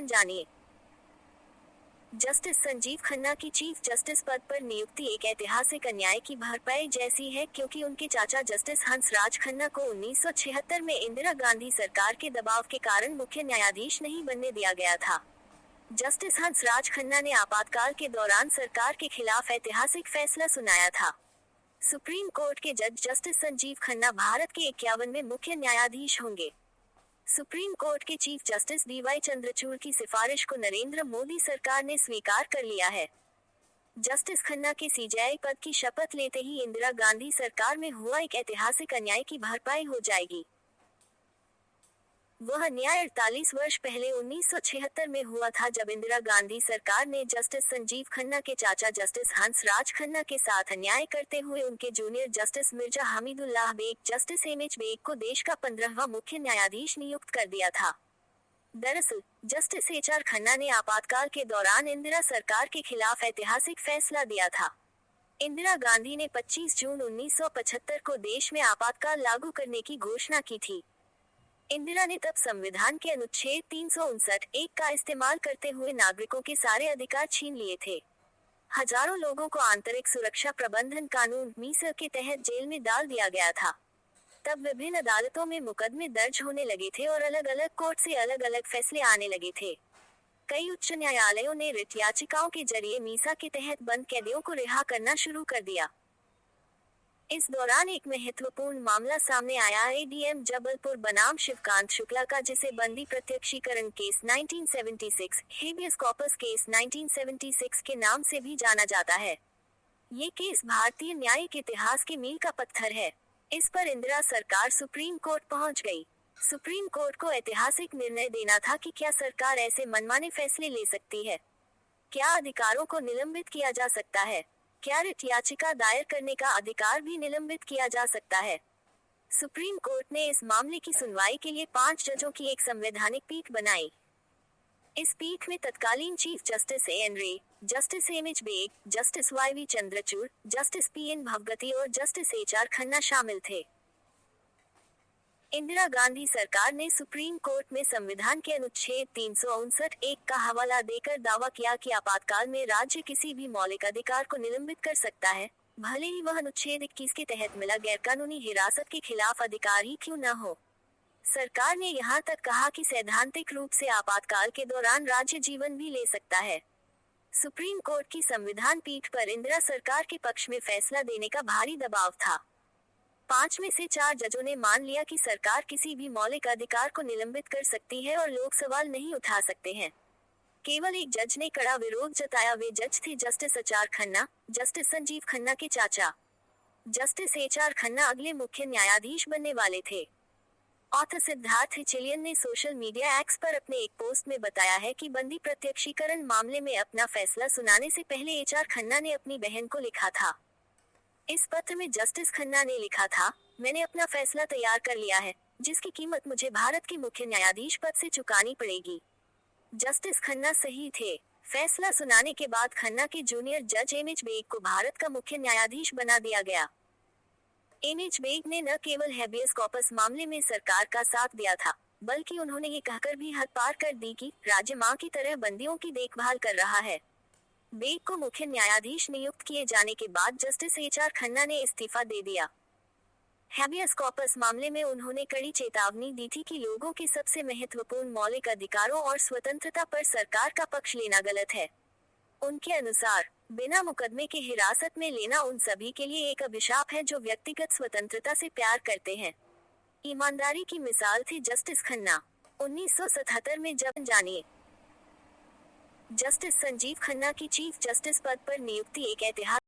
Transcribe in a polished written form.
जानिए। जस्टिस संजीव खन्ना की chief justice पद पर नियुक्ति एक ऐतिहासिक अन्याय की भरपाई जैसी है, क्योंकि उनके चाचा जस्टिस हंसराज खन्ना को 1976 में इंदिरा गांधी सरकार के दबाव के कारण मुख्य न्यायाधीश नहीं बनने दिया गया था। जस्टिस हंसराज खन्ना ने आपातकाल के दौरान सरकार के खिलाफ ऐतिहासिक फैसला सुनाया था। सुप्रीम कोर्ट के जज जस्टिस संजीव खन्ना भारत के 51वें मुख्य न्यायाधीश होंगे। सुप्रीम कोर्ट के चीफ जस्टिस डीवाई चंद्रचूड़ की सिफारिश को नरेंद्र मोदी सरकार ने स्वीकार कर लिया है। जस्टिस खन्ना के सीजेआई पद की शपथ लेते ही इंदिरा गांधी सरकार में हुआ एक ऐतिहासिक अन्याय की भरपाई हो जाएगी। वह अन्याय 48 वर्ष पहले 1976 में हुआ था, जब इंदिरा गांधी सरकार ने जस्टिस संजीव खन्ना के चाचा जस्टिस हंसराज खन्ना के साथ अन्याय करते हुए उनके junior justice Mirza Hamidullah Beg justice MH Beg को देश का 15वां मुख्य न्यायाधीश नियुक्त कर दिया था। दरअसल जस्टिस एचआर खन्ना ने आपातकाल के दौरान इंदिरा सरकार के खिलाफ ऐतिहासिक फैसला दिया था। इंदिरा गांधी ने 25 जून 1975 को देश में आपातकाल लागू करने की घोषणा की थी। इंदिरा ने तब संविधान के अनुच्छेद 359(1) का इस्तेमाल करते हुए नागरिकों के सारे अधिकार छीन लिए थे। हजारों लोगों को आंतरिक सुरक्षा प्रबंधन कानून (MISA) के तहत जेल में डाल दिया गया था। तब विभिन्न अदालतों में मुकदमे दर्ज होने लगे थे और अलग अलग कोर्ट से अलग अलग फैसले आने लगे थे। कई उच्च न्यायालयों ने रिट याचिकाओं के जरिए MISA के तहत बंद कैदियों को रिहा करना शुरू कर दिया। इस दौरान एक महत्वपूर्ण मामला सामने आया एडीएम जबलपुर बनाम शिवकांत शुक्ला का, जिसे बंदी प्रत्यक्षीकरण केस 1976, हेबियस कॉर्पस केस 1976 के नाम से भी जाना जाता है। ये केस भारतीय न्यायिक इतिहास के मील का पत्थर है। इस पर इंदिरा सरकार सुप्रीम कोर्ट पहुंच गई। सुप्रीम कोर्ट को ऐतिहासिक निर्णय देना था कि क्या सरकार ऐसे मनमाने फैसले ले सकती है। क्या अधिकारों को निलंबित किया जा सकता है। क्या रिट याचिका दायर करने का अधिकार भी निलंबित किया जा सकता है। सुप्रीम कोर्ट ने इस मामले की सुनवाई के लिए 5 जजों की एक संवैधानिक पीठ बनाई। इस पीठ में तत्कालीन chief justice AN Ray, justice MH Beg, justice YV Chandrachud, justice PN Bhagwati और जस्टिस एचआर खन्ना शामिल थे। इंदिरा गांधी सरकार ने सुप्रीम कोर्ट में संविधान के अनुच्छेद 359(1) का हवाला देकर दावा किया कि आपातकाल में राज्य किसी भी मौलिक अधिकार को निलंबित कर सकता है, भले ही वह अनुच्छेद 21 के तहत मिला गैरकानूनी हिरासत के खिलाफ अधिकार ही क्यों न हो। सरकार ने यहाँ तक कहा कि सैद्धांतिक रूप से आपातकाल के दौरान राज्य जीवन भी ले सकता है। सुप्रीम कोर्ट की संविधान पीठ पर इंदिरा सरकार के पक्ष में फैसला देने का भारी दबाव था। 5 में से 4 जजों ने मान लिया कि सरकार किसी भी मौलिक अधिकार को निलंबित कर सकती है और लोग सवाल नहीं उठा सकते हैं। केवल एक जज ने कड़ा विरोध जताया। वे जज थे justice HR Khanna, justice Sanjeev Khanna के चाचा। जस्टिस एचआर खन्ना अगले मुख्य न्यायाधीश बनने वाले थे। ऑथर सिद्धार्थ हिचिलियन ने सोशल मीडिया एक्स पर अपने एक पोस्ट में बताया है कि बंदी प्रत्यक्षीकरण मामले में अपना फैसला सुनाने से पहले एचआर खन्ना ने अपनी बहन को लिखा था। इस पत्र में जस्टिस खन्ना ने लिखा था, मैंने अपना फैसला तैयार कर लिया है, जिसकी कीमत मुझे भारत के मुख्य न्यायाधीश पद से चुकानी पड़ेगी। जस्टिस खन्ना सही थे। फैसला सुनाने के बाद खन्ना के जूनियर जज एमएच बेग को भारत का मुख्य न्यायाधीश बना दिया गया। एमएच बेग ने न केवल हैबियस कॉर्पस मामले में सरकार का साथ दिया था, बल्कि उन्होंने ये कहकर भी हद पार कर दी कि राज्य मां की तरह बंदियों की देखभाल कर रहा है। बेग को मुख्य न्यायाधीश नियुक्त किए जाने के बाद जस्टिस एचआर खन्ना ने इस्तीफा दे दिया। हैबियस कॉर्पस मामले में उन्होंने कड़ी चेतावनी दी थी कि लोगों के सबसे महत्वपूर्ण मौलिक अधिकारों और स्वतंत्रता पर सरकार का पक्ष लेना गलत है। उनके अनुसार बिना मुकदमे के हिरासत में लेना उन सभी के लिए एक अभिशाप है जो व्यक्तिगत स्वतंत्रता से प्यार करते हैं। ईमानदारी की मिसाल थे जस्टिस खन्ना। 1977 में जब जानिए। जस्टिस संजीव खन्ना की चीफ जस्टिस पद पर नियुक्ति एक ऐतिहासिक